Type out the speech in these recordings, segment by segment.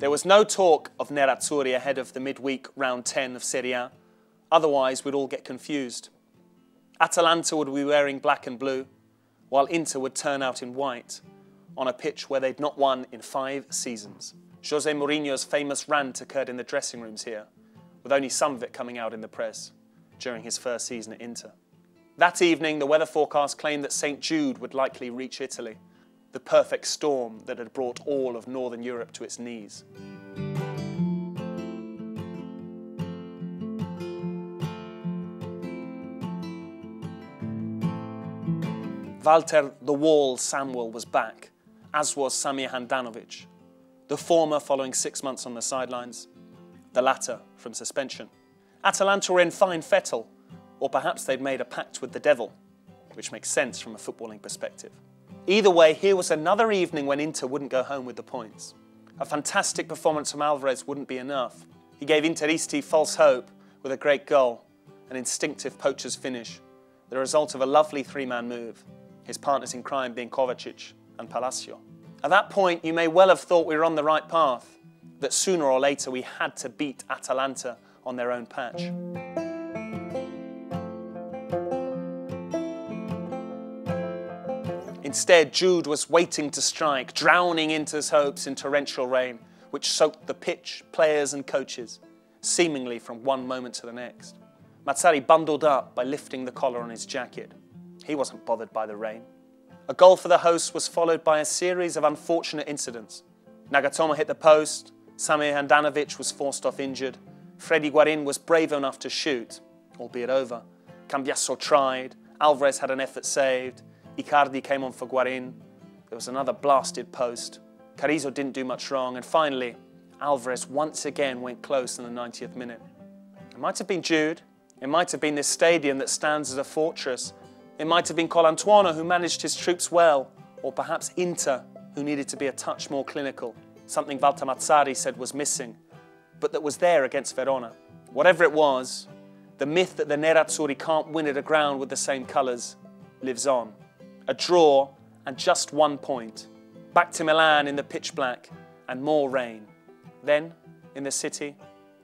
There was no talk of nerazzurri ahead of the midweek round 10 of Serie A, otherwise we'd all get confused. Atalanta would be wearing black and blue, while Inter would turn out in white, on a pitch where they'd not won in 5 seasons. Jose Mourinho's famous rant occurred in the dressing rooms here, with only some of it coming out in the press during his first season at Inter. That evening, the weather forecast claimed that St. Jude would likely reach Italy, the perfect storm that had brought all of Northern Europe to its knees. Walter "the Wall" Samuel was back, as was Samir Handanovic, the former following 6 months on the sidelines, the latter from suspension. Atalanta were in fine fettle, or perhaps they'd made a pact with the devil, which makes sense from a footballing perspective. Either way, here was another evening when Inter wouldn't go home with the points. A fantastic performance from Alvarez wouldn't be enough. He gave Interisti false hope with a great goal, an instinctive poacher's finish, the result of a lovely 3-man move, his partners in crime being Kovacic and Palacio. At that point, you may well have thought we were on the right path, that sooner or later we had to beat Atalanta on their own patch. Instead, Jude was waiting to strike, drowning Inter's hopes in torrential rain, which soaked the pitch, players and coaches, seemingly from one moment to the next. Mazzarri bundled up by lifting the collar on his jacket. He wasn't bothered by the rain. A goal for the hosts was followed by a series of unfortunate incidents. Nagatomo hit the post, Samir Handanovic was forced off injured, Freddy Guarin was brave enough to shoot, albeit over. Cambiasso tried, Alvarez had an effort saved, Icardi came on for Guarin, there was another blasted post, Carrizo didn't do much wrong, and finally, Alvarez once again went close in the 90th minute. It might have been Jude, it might have been this stadium that stands as a fortress, it might have been Colantuono who managed his troops well, or perhaps Inter, who needed to be a touch more clinical, something Walter Mazzarri said was missing, but that was there against Verona. Whatever it was, the myth that the nerazzurri can't win at a ground with the same colours lives on. A draw and just 1 point. Back to Milan in the pitch black and more rain. Then, in the city,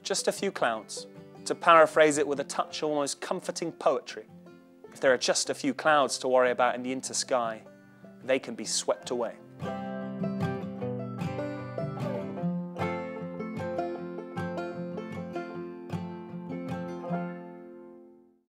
just a few clouds. To paraphrase it with a touch of almost comforting poetry, if there are just a few clouds to worry about in the Inter sky, they can be swept away.